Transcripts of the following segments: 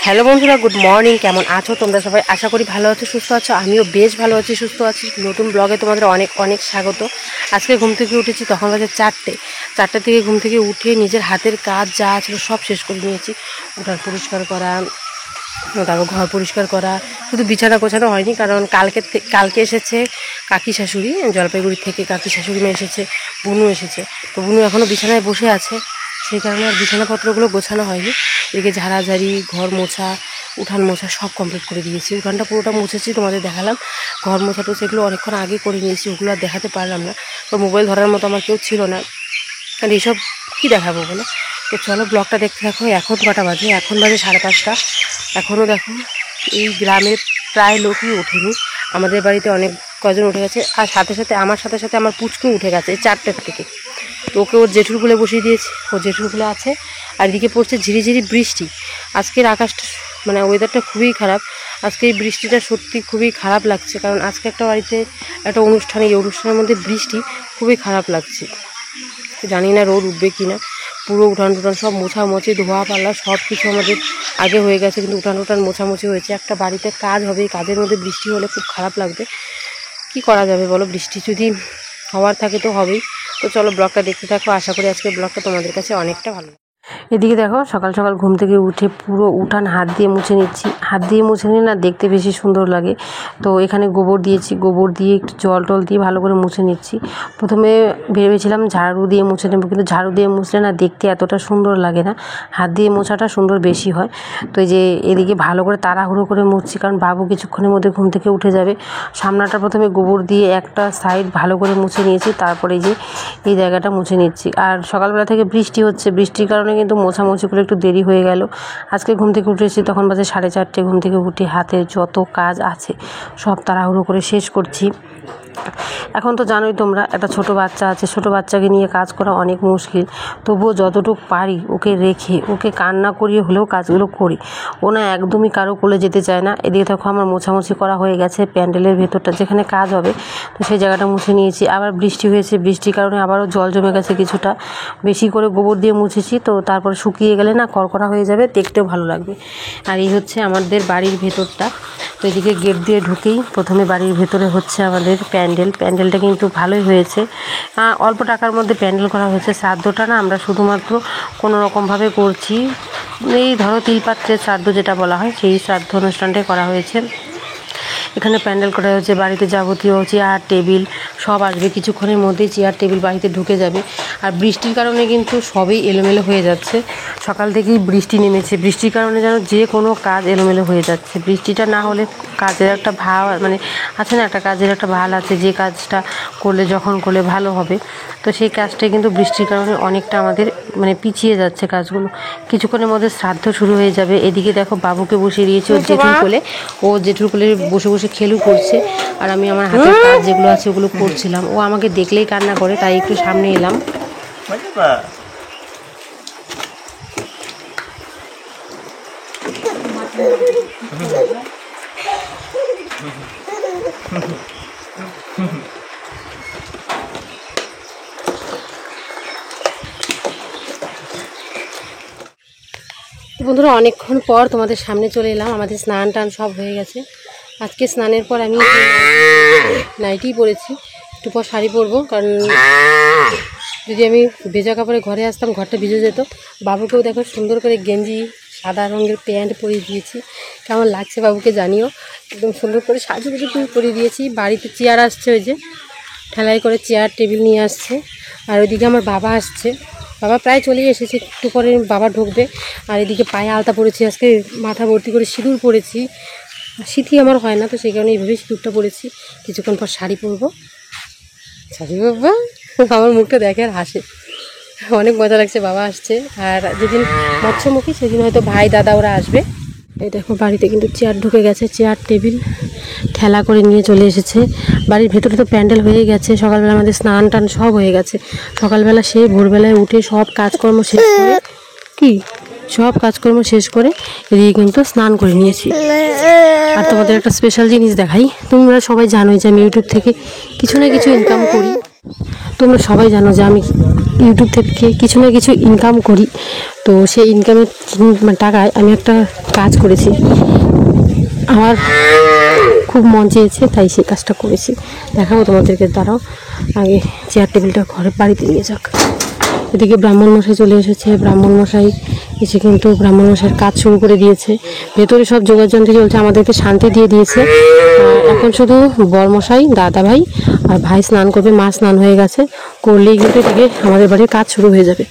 Hello বন্ধুরা, good morning. কেমন আছো তোমরা সবাই? আশা করি ভালো আছো, সুস্থ আছো। আমিও বেশ ভালো আছি, সুস্থ আছি। নতুন ব্লগে তোমাদের অনেক অনেক স্বাগত। আজকে ঘুম থেকে উঠেছি, তখন বাজে 4টে থেকে ঘুম থেকে উঠে নিজের হাতের কাজ যা ছিল সব শেষ করে নিয়েছি। উঠান পরিষ্কার করা, তারপর ঘর পরিষ্কার করা, শুধু বিছানা গোছানো হয়নি, কারণ কালকে এসেছে কাকি শাশুড়ি, জলপাইগুড়ি থেকে কাকি শাশুড়ি মেয়ে এসেছে, বুনু এসেছে। তো বুনু এখনও বিছানায় বসে আছে, সেই কারণে আর বিছানাপত্রগুলো গোছানো হয়নি। এদিকে ঝাড়াঝাড়ি, ঘর মোছা, উঠান মোছা সব কমপ্লিট করে দিয়েছি। উঠানটা পুরোটা মুছেছি, তোমাদের দেখালাম। ঘর মোছা তো সেগুলো অনেকক্ষণ আগে করে নিয়েছি, ওগুলো আর দেখাতে পারলাম না, তো মোবাইল ধরার মতো আমার কেউ ছিল না, আর এইসব কী দেখাবো বলো। তো চলো ব্লগটা দেখতে থাকো। এখন কটা বাজে? এখন বাজে 5:30। এখনও দেখো এই গ্রামের প্রায় লোকই ওঠেনি, আমাদের বাড়িতে অনেক কজন উঠে গেছে, আর সাথে সাথে আমার পুচকু উঠে গেছে 4টের থেকে। তো ওকে ওর জেঠুর কোলে বসিয়ে দিয়েছি, ওর জেঠুর কোলে আছে। আর এদিকে পড়ছে ঝিরিঝিরি বৃষ্টি। আজকের আকাশটা মানে ওয়েদারটা খুবই খারাপ। আজকে এই বৃষ্টিটা সত্যি খুবই খারাপ লাগছে, কারণ আজকে একটা বাড়িতে একটা অনুষ্ঠান, এই অনুষ্ঠানের মধ্যে বৃষ্টি, খুবই খারাপ লাগছে। জানি না রোদ উঠবে কি না। পুরো উঠান টুটান সব মোছামুছি, ধোয়া পাল্লা সব কিছু আমাদের আগে হয়ে গেছে, কিন্তু উঠান টুটান মোছামুছি হয়েছে। একটা বাড়িতে কাজ হবে, এই কাজের মধ্যে বৃষ্টি হলে খুব খারাপ লাগবে। কি করা যাবে বলো, বৃষ্টি যদি হওয়ার থাকে তো হবেই। তো চলো ব্লগটা দেখতে থাকো, আশা করি আজকের ব্লগটা তোমাদের কাছে অনেকটা ভালো। এদিকে দেখো সকাল সকাল ঘুম থেকে উঠে পুরো উঠান হাত দিয়ে মুছে নিচ্ছি। হাত দিয়ে মুছে নিলে না দেখতে বেশি সুন্দর লাগে। তো এখানে গোবর দিয়েছি, গোবর দিয়ে একটু জল টল দিয়ে ভালো করে মুছে নিচ্ছি। প্রথমে ভেবেছিলাম ঝাড়ু দিয়ে মুছে নেবো, কিন্তু ঝাড়ু দিয়ে মুছলে না দেখতে এতটা সুন্দর লাগে না, হাত দিয়ে মোছাটা সুন্দর বেশি হয়। তো এই যে এদিকে ভালো করে তাড়াহুড়ো করে মুছছি, কারণ বাবু কিছুক্ষণের মধ্যে ঘুম থেকে উঠে যাবে। সামনাটা প্রথমে গোবর দিয়ে একটা সাইড ভালো করে মুছে নিয়েছি, তারপরে যে এই জায়গাটা মুছে নিচ্ছি। আর সকালবেলা থেকে বৃষ্টি হচ্ছে, বৃষ্টির কারণে কিন্তু মোছামুছি করে একটু দেরি হয়ে গেল। আজকে ঘুম থেকে উঠেছি তখন বাজে 4:30। ঘুম থেকে উঠে হাতের যত কাজ আছে সব তাড়াহুড়ো করে শেষ করছি। এখন তো জানোই তোমরা, একটা ছোট বাচ্চা আছে, ছোট বাচ্চাকে নিয়ে কাজ করা অনেক মুশকিল। তবুও যতটুকু পারি ওকে রেখে, ওকে কান্না করিয়ে হলেও কাজগুলো করি। ও না একদমই কারো কোলে যেতে চায় না। এদিকে দেখো আমার মোছামুছি করা হয়ে গেছে, প্যান্ডেলের ভেতরটা যেখানে কাজ হবে তো সেই জায়গাটা মুছে নিয়েছি। আবার বৃষ্টি হয়েছে, বৃষ্টির কারণে আবারও জল জমে গেছে কিছুটা, বেশি করে গোবর দিয়ে মুছেছি। তো তারপরে শুকিয়ে গেলে না কড়কড়া হয়ে যাবে, দেখতেও ভালো লাগবে। আর এই হচ্ছে আমাদের বাড়ির ভেতরটা। তো এদিকে গেট দিয়ে ঢুকেই প্রথমে বাড়ির ভেতরে হচ্ছে আমাদের প্যান্ডেলটা কিন্তু ভালোই হয়েছে। অল্প টাকার মধ্যে প্যান্ডেল করা হয়েছে। শ্রাদ্ধটা না আমরা শুধুমাত্র কোনো রকমভাবে করছি, এই ধরো তিলপাত্রের শ্রাদ্ধ যেটা বলা হয়, সেই শ্রাদ্ধ অনুষ্ঠানটাই করা হয়েছে। এখানে প্যান্ডেল করা হয়েছে, বাড়িতে যাবতীয় চেয়ার টেবিল সব আসবে কিছুক্ষণের মধ্যেই, চেয়ার টেবিল বাড়িতে ঢুকে যাবে। আর বৃষ্টির কারণে কিন্তু সবই এলোমেলো হয়ে যাচ্ছে। সকাল থেকেই বৃষ্টি নেমেছে, বৃষ্টির কারণে যেন যে কোনো কাজ এলোমেলো হয়ে যাচ্ছে। বৃষ্টিটা না হলে কাজের একটা ভাব মানে আছে না, একটা কাজের একটা ভাল আছে, যে কাজটা করলে যখন করলে ভালো হবে। তো সেই কাজটাই কিন্তু বৃষ্টির কারণে অনেকটা আমাদের মানে পিছিয়ে যাচ্ছে কাজগুলো। কিছুক্ষণের মধ্যে শ্রাদ্ধ শুরু হয়ে যাবে। এদিকে দেখো বাবুকে বসিয়ে দিয়েছি ওর জেঠুর কোলে, ও জেঠুর কোলে বসে বসে খেলু করছে, আর আমি আমার হাতের কাজ যেগুলো আছে ওগুলো করছিলাম। ও আমাকে দেখলেই কান্না করে, তাই একটু সামনে এলাম। বন্ধুরা অনেকক্ষণ পর তোমাদের সামনে চলে এলাম। আমাদের স্নান টান সব হয়ে গেছে। আজকে স্নানের পর আমি নাইটিই পরেছি, একটু পর শাড়ি পরবো, কারণ যদি আমি ভেজা কাপড়ে ঘরে আসতাম ঘরটা ভিজে যেত। বাবুকেও দেখো সুন্দর করে গেঞ্জি সাদা রঙের প্যান্ট পরিয়ে দিয়েছি। কেমন লাগছে বাবুকে জানিও, একদম সুন্দর করে সাজুগুজু করে পরিয়ে দিয়েছি। বাড়িতে চেয়ার আসছে, ওই যে ঠেলাই করে চেয়ার টেবিল নিয়ে আসছে। আর ওইদিকে আমার বাবা আসছে, বাবা প্রায় চলেই এসেছে, একটু পরে বাবা ঢুকবে। আর এদিকে পায়ে আলতা পরেছি, আজকে মাথা ভর্তি করে সিঁদুর পরেছি। সিঁথি আমার হয় না, তো সেই কারণে এইভাবেই সিঁদুরটা পরেছি। কিছুক্ষণ পর শাড়ি পরবো। শাড়ি বাবা আমার মুখটা দেখে আর হাসে, অনেক মজা লাগছে। বাবা আসছে, আর যেদিন মৎস্যমুখী সেদিন হয়তো ভাই দাদা ওরা আসবে। এই দেখো বাড়িতে কিন্তু চেয়ার ঢুকে গেছে, চেয়ার টেবিল ঠেলা করে নিয়ে চলে এসেছে। বাড়ির ভেতরে তো প্যান্ডেল হয়ে গেছে, সকালবেলা আমাদের স্নান টান সব হয়ে গেছে। সকালবেলা সেই ভোরবেলায় উঠে সব কাজকর্ম শেষ করে শেষ করে এদিকে কিন্তু স্নান করে নিয়েছি। আর তোমাদের একটা স্পেশাল জিনিস দেখাই, তোমরা সবাই জানোই যে আমি ইউটিউব থেকে কিছু না কিছু ইনকাম করি। তোমরা সবাই জানো যে আমি ইউটিউব থেকে কিছু না কিছু ইনকাম করি, তো সেই ইনকামের টাকায় আমি একটা কাজ করেছি, আমার খুব মন চেয়েছে তাই সেই কাজটা করেছি। দেখাবো তোমাদেরকে, দাঁড়াও আগে চেয়ার টেবিলটা ঘরে বাড়িতে নিয়ে যাক। এদিকে ব্রাহ্মণ মশাই চলে এসেছে, ব্রাহ্মণ মশাই এসে কিন্তু ব্রাহ্মণ মশাইয়ের কাজ শুরু করে দিয়েছে। ভেতরে সব যোগাযন্ত্র চলছে, আমাদেরকে শান্তি দিয়ে দিয়েছে। এখন শুধু বরমশাই, দাদা ভাই আর ভাই স্নান করবে, মা স্নান হয়ে গেছে, করলেই কিন্তু এদিকে আমাদের বাড়ির কাজ শুরু হয়ে যাবে।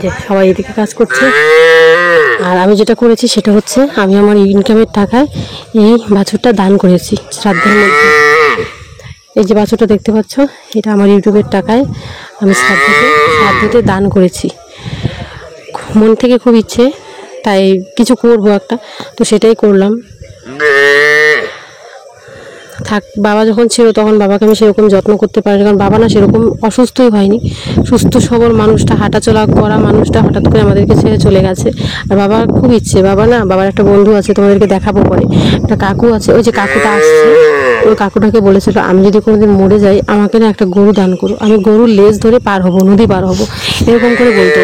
যে সবাই এদিকে কাজ করছে, আর আমি যেটা করেছি সেটা হচ্ছে আমি আমার ইনকামের টাকায় এই বাছুরটা দান করেছি শ্রাদ্ধের মধ্যে। এই যে বাছুরটা দেখতে পাচ্ছ, এটা আমার ইউটিউবের টাকায় আমি শ্রাদ্ধতে দান করেছি। মন থেকে খুব ইচ্ছে, তাই কিছু করবো একটা, তো সেটাই করলাম। থাক, বাবা যখন ছিল তখন বাবাকে আমি সেরকম যত্ন করতে পারিনি, কারণ বাবা না সেরকম অসুস্থই হয়নি, সুস্থ সবল মানুষটা, হাঁটাচলা করা মানুষটা হঠাৎ করে আমাদেরকে ছেড়ে চলে গেছে। আর বাবার খুব ইচ্ছে, বাবার একটা বন্ধু আছে, তোমাদেরকে দেখাবো পরে, একটা কাকু আছে, ওই যে কাকুটা আসছে, ওই কাকুটাকে বলেছিল আমি যদি কোনোদিন মরে যাই আমাকে না একটা গরু দান করো, আমি গরুর লেজ ধরে পার হব, নদী পার হব, এরকম করে বলতো।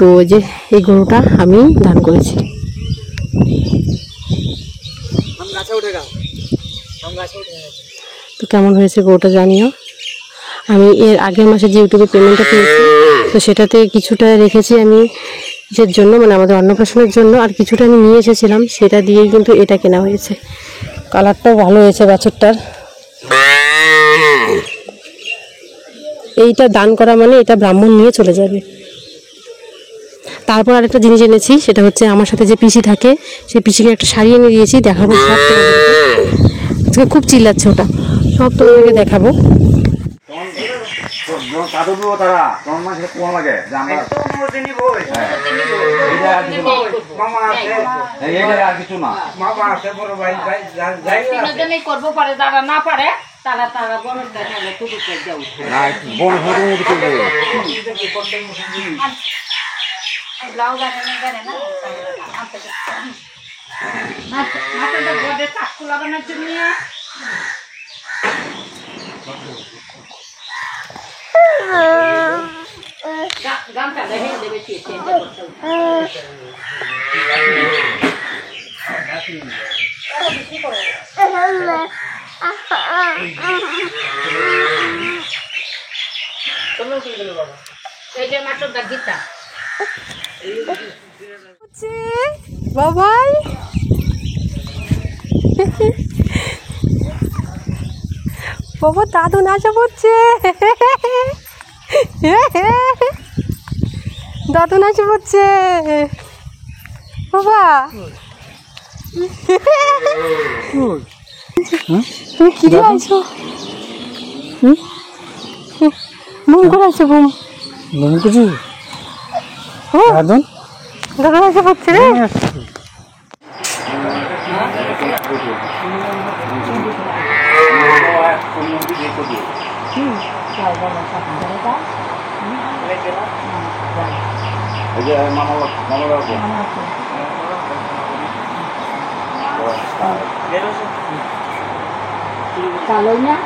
তো যে এই গরুটা আমি দান করেছি। তো কেমন হয়েছে গরুটা জানিও। আমি এর আগের মাসে যে ইউটিউবে পেমেন্টটা পেয়েছি, তো সেটাতে কিছুটা রেখেছি আমি কিসের জন্য, মানে আমাদের অন্নপ্রাশনের জন্য, আর কিছুটা আমি নিয়ে এসেছিলাম, সেটা দিয়েই কিন্তু এটা কেনা হয়েছে। কালারটাও ভালো হয়েছে বাছুরটার। এইটা দান করা মানে এটা ব্রাহ্মণ নিয়ে চলে যাবে। তারপর আরেকটা জিনিস এনেছি, সেটা হচ্ছে আমার সাথে যে পিসি থাকে সেই পিসিকে একটা শাড়ি এনে দিয়েছি, দেখাবো সব তোমাদেরকে। খুব চিল্লাচ্ছে ওটা, সব তোমাদেরকে দেখাবো। বাবাই বাবা, দাদু নাচা পড়ছে, দাদু নাচা পড়ছে বাবা। তুমি কি দিয়ে আইছো? বুম করে আইছো, বুম বুম কিছু দাদু নাচা পড়ছে রে। Calornya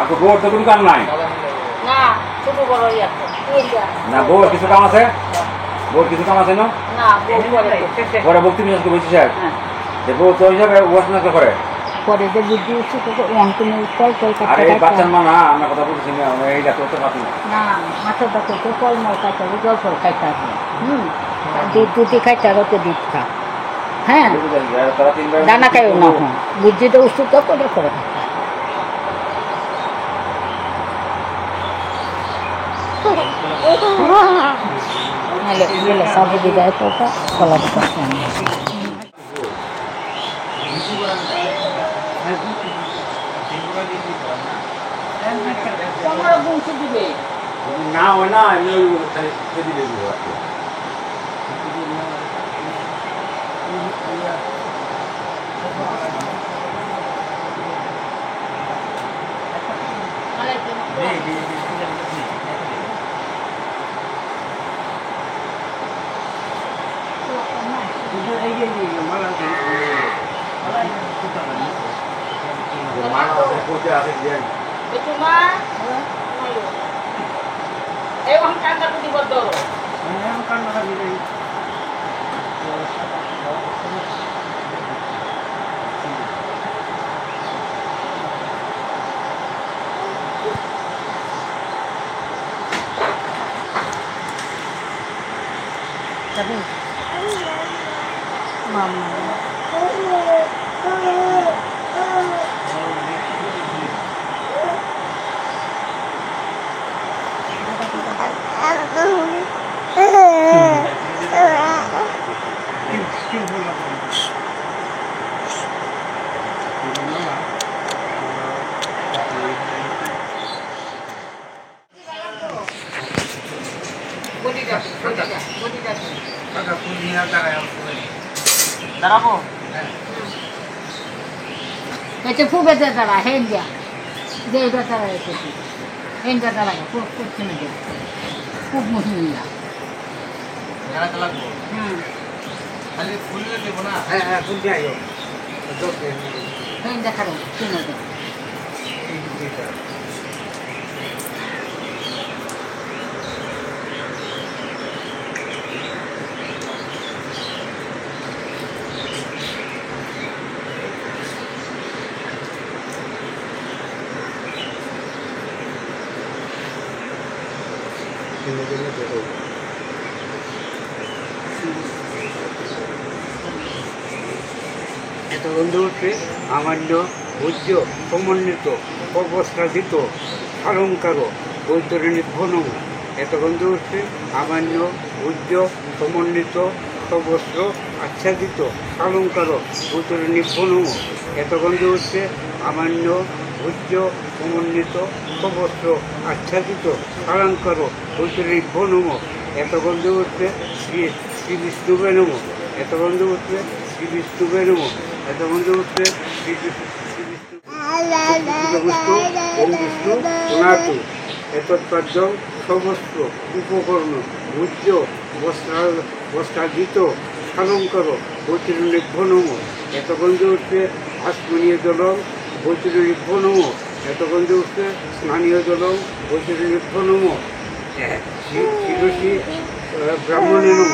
aku bor তো কোনো কাম নাই না ছোট বড় আছে না বর কিছু কাম আছে বর কিছু কাম আছে না না বড় ভক্তি মিজাজ করে বলছি স্যার দেখো তো হিসাবে ওয়াসনা করে পরে যে বুদ্ধি উঠছে তো অঙ্কনে উত্তর কলকাতা আরে বাচ্চার মা না আমরা কথা বলছি না আমরা এইটা করতে পারছি না না মাথার দাঁতে তো কল মাল খাইতে হবে জল ফল খাইতে হবে দুধি খাইতে হবে তো দুধ খা হ্যাঁ দানা খাইও না বুদ্ধিটা ওষুধ তো করে করে নাহলে সাবু বিদায় তো ফলা করতে না হয় না এমনি দিবে মানে itu mah orang kantor di Bodor. Tapi mama দাঁড়াবো Ece fu bete tara henja. De ida tara ece fu. Henja tara ga fu kuchine de. Fu muhimla. জানাতে লাগবো খালি ফুললে দেবো না হ্যাঁ হ্যাঁ ফুল দিয়ে আইও Henja karo chine de. এত বন্ধু হচ্ছে আমান্য ভোজ্য সমন্বিত অবস্থাদিত অলঙ্কার বৈতরণী ঘনম এত বন্ধু হচ্ছে আমান্য ভোজ্য সমন্বিত সবস্ত্র আচ্ছাদিত অলঙ্কার বৈতরণী ঘনম এত বন্ধু হচ্ছে আমান্য ভোজ্য সমন্বিত সবস্ত্র আচ্ছাদিত অলঙ্কার বৈতরণী ঘনম এত বন্ধু হচ্ছে শ্রী শ্রী বিষ্ণুবে নম এত বন্ধু হচ্ছে শ্রী বিষ্ণুবে নম এত বন্ধু হচ্ছে শ্রী বিষ্ণু ওম বিষ্ণু পুনাতু এতৎপাদ্যম সমস্ত উপকরণ ভূজ্য বস্ত্রাদিত সালঙ্কর বৈতরণিভ্য নম এত বন্ধু হচ্ছে আসমনীয় জলম বৈতরণিভ্য নম এত বন্ধু হচ্ছে স্নানীয় জলম বৈতরণিভ্য নম শিরসী ব্রাহ্মণে নম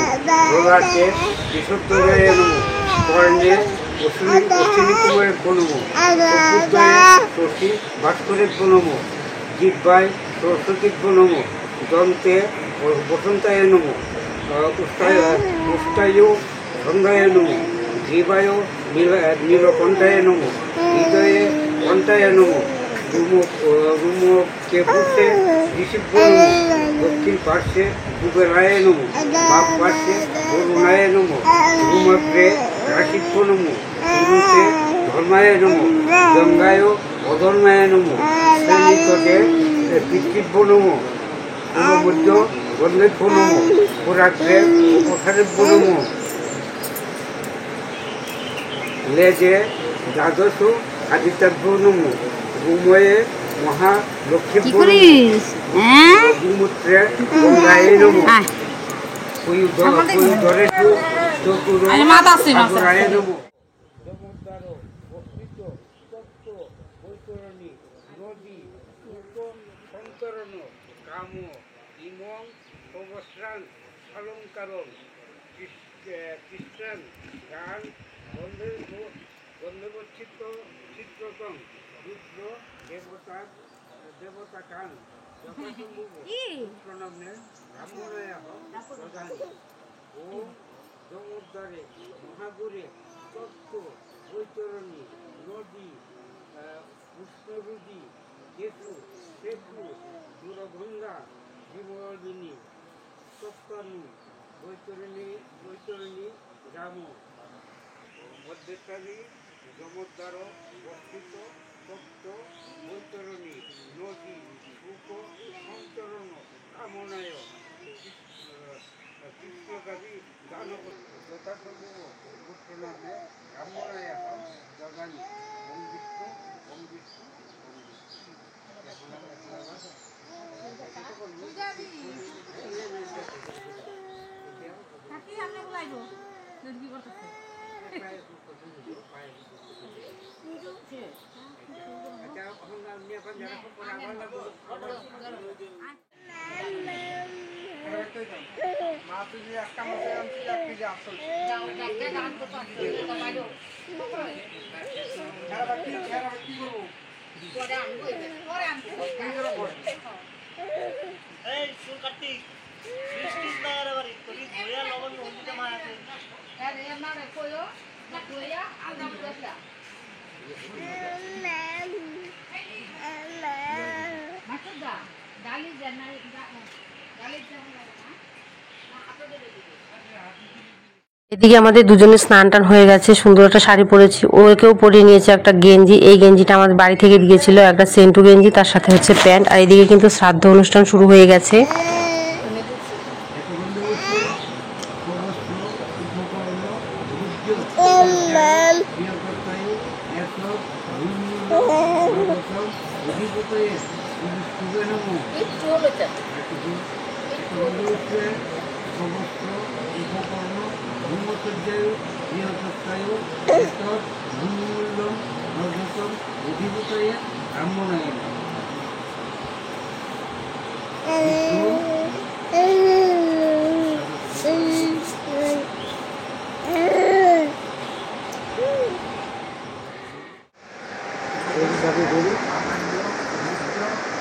রোগাতে বিশুদ্ধরায় নম কর্ণে অশ্বিনী কুমারের নম শশী ভাস্করের নম জিহ্বায় সরস্বতীর নম দন্তে বসন্তায় নম উষ্টায় গঙ্গায় নম জীবায় নীলকণ্ঠায় নম হৃদয়ে কণ্ঠায় নম রুমকে পুষে ঋষিভ্য নম দক্ষিণ পার্শ্বে কুবেরায় নম বাম পার্শ্বে বরুণায় নম রুমগ্রে রাশিভ্য নম পুরুষে ধর্মায় নম গঙ্গায় অধর্মায় নম শ্রেণীতটে পিতৃভ্য নম মধ্য গন্ধেভ্য নম পুরাগ্রে উপসারেভ্য নম লেজে দ্বাদশ আদিত্যাভ্য নম ভূময়ে মহালক্ষ্মীভ্য নম গোমূত্রে গঙ্গায় নম ধরে চতুরায় নম চমৎকার বস্তিত তত্ত্ব বৈতরণী নদী সন্তরণ কাম ইমং অবস্রান অলঙ্কারণ কৃষ্ণ গান গন্ধবচ্ছিত চিত্রতম রুদ্র দেবতা কান প্রণম্নে ব্রাহ্মণায় প্রধানী ওম সমুদ্রে মহাগুরে তত্ত্ব বৈতরণী নদী উষ্ণরুদি কেতু সেতু দূরভঙ্গা জীবদিনী তত্ত্বানু বৈতরণী গ্রাম মধ্যস্থানী সমুদ্র বস্তিত তত্ত্ব বৈতরণী নদী উপ সন্তরণ কামনায় কৃষ্ণকারী দান যথাসম্ভব পুত্রনামে ব্রাহ্মণায় জগানী ওম বিষ্ণু ওম বিষ্ণু ওম বিষ্ণু থাকি আমরা বলাইবো কি করতেছে মা তুই একটা মাসে আনছি 1 কেজি আসল কি করবো এই সুর কার্তিক বৃষ্টি না রে বাড়ি তোরি ধয়া লবণ নদীতে মা আছে এদিকে আমাদের দুজনের স্নান টান হয়ে গেছে, সুন্দর একটা শাড়ি পরেছি, ওকেও পরিয়ে নিয়েছে একটা গেঞ্জি। এই গেঞ্জিটা আমাদের বাড়ি থেকে দিয়েছিল, একটা সেন্টু গেঞ্জি, তার সাথে হচ্ছে প্যান্ট। আর এদিকে কিন্তু শ্রাদ্ধ অনুষ্ঠান শুরু হয়ে গেছে।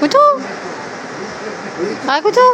কুচু আয় কুচু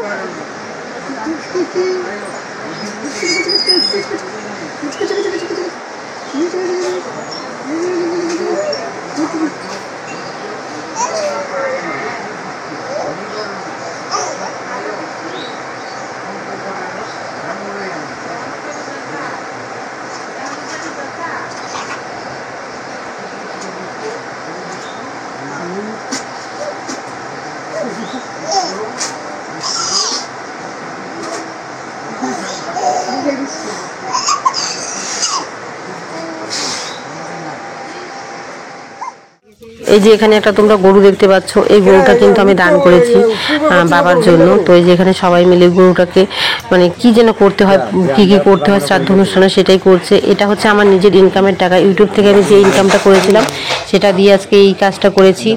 এই যে এখানে একটা তোমরা গরু দেখতে পাচ্ছ, এই গরুটা কিন্তু আমি দান করেছি বাবার জন্য। তো এই যে এখানে সবাই মিলে গরুটাকে মানে কি যেন করতে হয়, কি কি করতে হয় শ্রাদ্ধ অনুষ্ঠানে সেটাই করছে। এটা হচ্ছে আমার নিজের ইনকামের টাকা, ইউটিউব থেকে আমি যে ইনকামটা করেছিলাম সেটা দিয়ে আজকে এই কাজটা করেছি।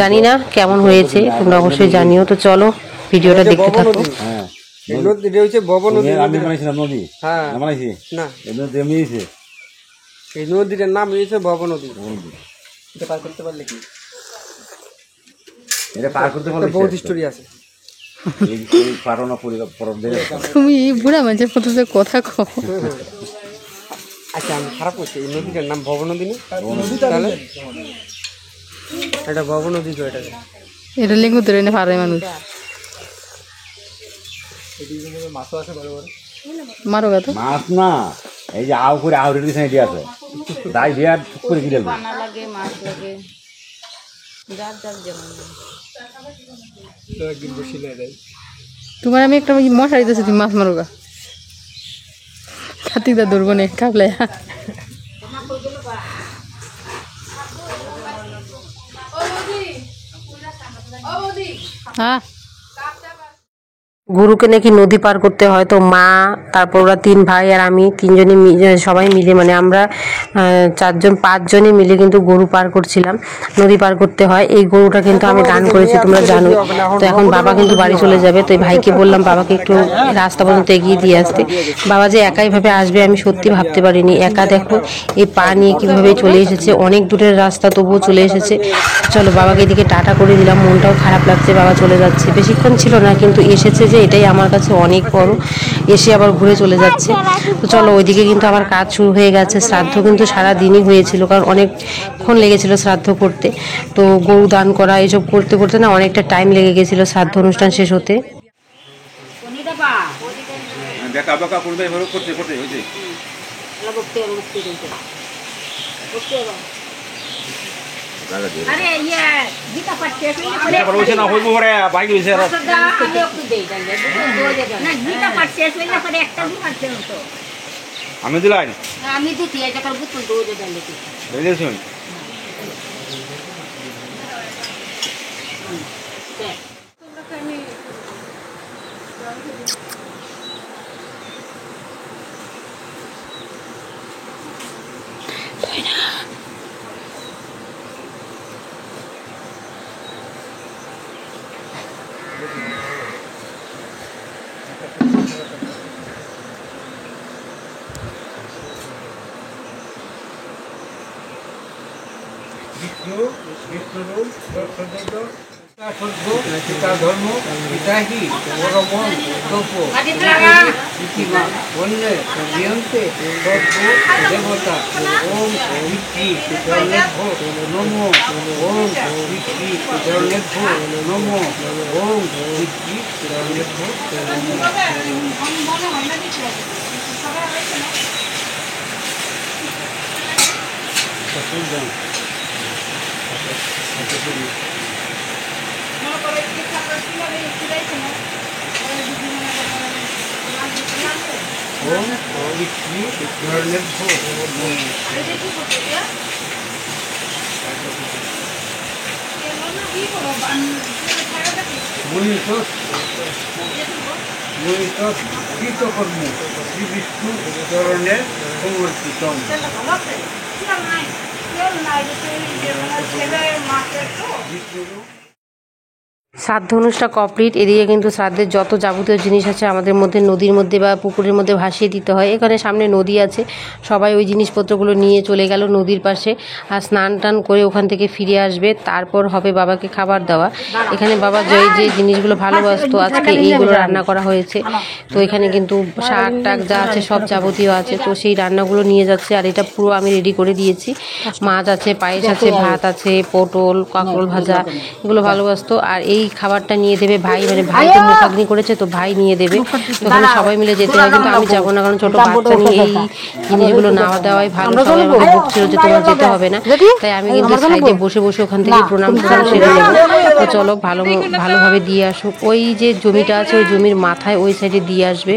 জানি না কেমন হয়েছে, তোমরা অবশ্যই জানিও। তো চলো ভিডিওটা দেখতে থাকো। এই নদীটা হচ্ছে ভবন নদী। আমি বানাইছিলাম নদী, হ্যাঁ বানাইছি না, এই নদী এমনি হয়েছে। এই নদীটার নাম হয়েছে ভবন নদী। এটা পার করতে পারলে কি, এটা পার করতে পারলে বহুত স্টোরি আছে। এই পারো না পরব দেবে। তুমি বুড়া মানুষের মতো যে কথা কও। আচ্ছা আমি খারাপ করছি, এই নদীটার নাম ভবন নদী না? তাহলে এটা ভবন নদী তো, এটা এটা লেঙ্গু ধরে এনে পারে মানুষ মারো গা তো মাছ না, এই যে আউ করে আউরের দিকে সাইডে আছে, তাই দিয়ে আর চুপ করে গিলে লাগে মাছ লাগে যার যার যেমন একদিন বসি না দেয়। তোমার আমি একটা মশারি দিতেছি, তুমি মাছ মারো গা। কার্তিক দা ধরবো নে কাবলে। হ্যাঁ গুরুকে নাকি নদী পার করতে হয়, তো মা, তারপর ওরা 3 ভাই আর আমি, 3 জনে সবাই মিলে, মানে আমরা 5 জনে মিলে কিন্তু গরু পার করছিলাম। নদী পার করতে হয়, এই গরুটা কিন্তু আমি দান করেছি, তোমরা জানো। তো এখন বাবা কিন্তু বাড়ি চলে যাবে, তো এই ভাইকে বললাম বাবাকে একটু রাস্তা পর্যন্ত এগিয়ে দিয়ে আসতে। বাবা যে একাই ভাবে আসবে আমি সত্যি ভাবতে পারিনি। একা দেখো এই পা নিয়ে কীভাবে চলে এসেছে, অনেক দূরের রাস্তা তবুও চলে এসেছে। চলো বাবাকে এদিকে টাটা করে দিলাম, মনটাও খারাপ লাগছে, বাবা চলে যাচ্ছে। বেশিক্ষণ ছিল না কিন্তু এসেছে যে, এটাই আমার কাছে অনেক বড়। এসে আবার ঘুরে চলে যাচ্ছে। তো চলো ওইদিকে কিন্তু আবার কাজ শুরু হয়ে গেছে। শ্রাদ্ধ কিন্তু সারা দিনই হয়েছিল, কারণ অনেকক্ষণ লেগেছিল শ্রাদ্ধ করতে। তো গরু দান করা এসব করতে করতে না অনেকটা টাইম লেগে গেছিল শ্রাদ্ধ অনুষ্ঠান শেষ হতে। দেখা বাঁকা করবে করতে করতে হয়েছে। আরে ইয়ে গীতা পাঠতে না হইব পরে বাইক হয়েছে আর আমি একটু দেই না গীতা পাঠতে আসলে না পরে একটা দিন পাঠতে হতো। আমি দিলাই আমি দিতে এটা কাল বুঝতো দোজে দেন দেখি বুঝেছেন। বিষ্ণু বিষ্ণুরূপ সদস্য পিতা ধর্ম পিতাহি পরমন তপ ইতিমা বন্যে বিয়ন্তে সর্ব দেবতা ওম বিষ্ণি জলেভ্য নমো ওম বিষ্ণি জলেভ্য নমো ওম বিষ্ণি জলেভ্য ওম বিষ্ণি জলেভ্য নমো মনীষ কৃতকর্ম শ্রী বিষ্ণু চরণের সমর্পিত শ্রাদ্ধ অনুষ্ঠান কমপ্লিট। এদিকে কিন্তু শ্রাদ্ধের যত যাবতীয় জিনিস আছে আমাদের মধ্যে নদীর মধ্যে বা পুকুরের মধ্যে ভাসিয়ে দিতে হয়। এখানে সামনে নদী আছে, সবাই ওই জিনিসপত্রগুলো নিয়ে চলে গেল নদীর পাশে, আর স্নান টান করে ওখান থেকে ফিরে আসবে, তারপর হবে বাবাকে খাবার দেওয়া। এখানে বাবা যে জিনিসগুলো ভালোবাসতো আজকে এইগুলো রান্না করা হয়েছে। তো এখানে কিন্তু শাক টাক যা আছে সব যাবতীয় আছে, তো সেই রান্নাগুলো নিয়ে যাচ্ছে। আর এটা পুরো আমি রেডি করে দিয়েছি, মাছ আছে, পায়েস আছে, ভাত আছে, পটল কাঁকরোল ভাজা, এগুলো ভালোবাসতো। আর এই খাবারটা নিয়ে দেবে ভাই, মানে ভাই তো মুখাগ্নি করেছে তো ভাই নিয়ে দেবে। তো ওখানে সবাই মিলে যেতে হয়, কিন্তু আমি যাবো না, কারণ ছোট বাচ্চা নিয়ে এই জিনিসগুলো না দেওয়াই ভালো। সবাই আমাকে বকছিল যে তোমার যেতে হবে না, তাই আমি কিন্তু সাইডে বসে বসে ওখান থেকে প্রণাম সেরে নেবো। তো চলো ভালোভাবে দিয়ে আসুক। ওই যে জমিটা আছে ওই জমির মাথায় ওই সাইডে দিয়ে আসবে।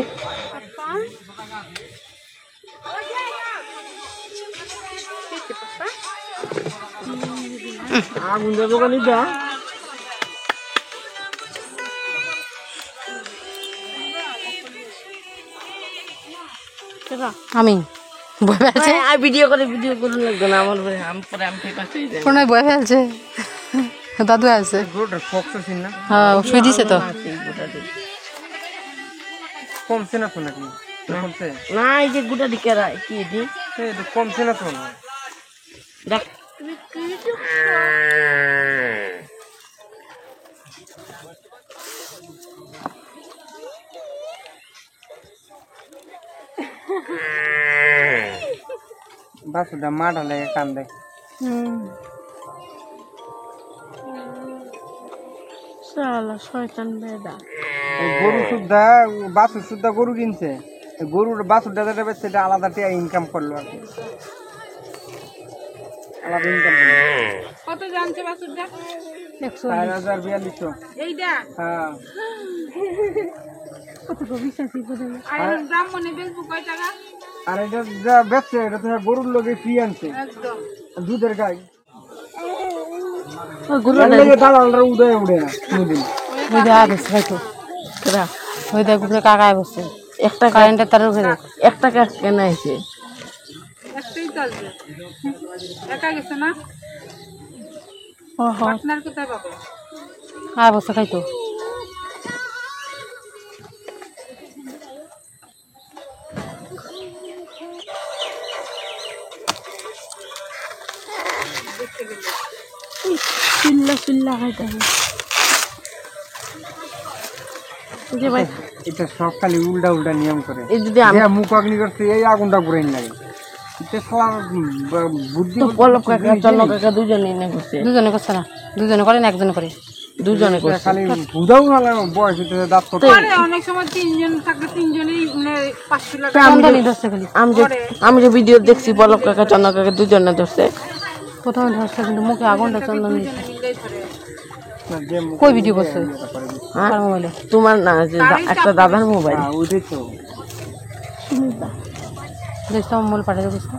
আগুন দেবো কানি দা আমি বয়ে ফেলছে, ভিডিও করে লাগবে না আমার পরে আমি প্রণয় বয়ে ফেলছে, দাদু আছে, হ্যাঁ শুয়ে দিছে তো। কমছে না তো নাকি? কমছে না, এই যে গুটা দিকে রায় কি দি কমছে না তো দেখ বাসুটা মাঠা লেগে কান্দে। শয়তান বেদা গরু সুদ্ধা বাছুর সুদ্ধা গরু কিনছে, গরুর বাছুরটা যেটা বেচছে সেটা আলাদা টিয়া ইনকাম করলো আর কি, আলাদা ইনকাম করলো। কত জানছে বাছুরটা? 4042। এইটা হ্যাঁ আর এখন ব্রাহ্মণে বেচবো কয় টাকা? আর এটা যা বেচছে এটা তো গরুর লোকে ফ্রি আনছে, একদম দুধের গাই। দালালরা উদয় উঠে না কোনোদিন। ওই দেখা গেছে হয়তো, ওই দেখ উপরে কাকায় বসছে, একটা কারেন্টের তারের উপরে এক টাকা কেনা হয়েছে। একটাই তো আসবে, একা গেছে না? আপনার কোথায় পাবে? কায় বসে খাইতো। চিল্লা খাইতে হবে। এটা সব খালি উল্টা উল্টা নিয়ম করে। এই যদি মুখ অগ্নি করছে এই আগুনটা পুরাই লাগে। বুদ্ধি পলক কাকা চন্দ্র কাকা দুজনে না করছে, দুজনে করছে না, দুজনে করে না একজনে করে, দুজনে করছে। খালি বুঝাও না বয়স হইতে দাঁত করতে। অনেক সময় তিনজন থাকলে তিনজনেই 500 টাকা চন্দনই ধরছে খালি। আমি যে ভিডিও দেখছি পলক কাকা চন্দ্র কাকা দুজনে ধরছে। প্রথমে ধরছে কিন্তু মুখে আগুনটা চন্দন দিচ্ছে। মিললেই ধরে। কই ভিডিও করছে? কার মোবাইলে? তোমার না, যে একটা দাদার মোবাইল। ওইটাই তো দেখছো মোবাইল পাঠিয়ে দিচ্ছে।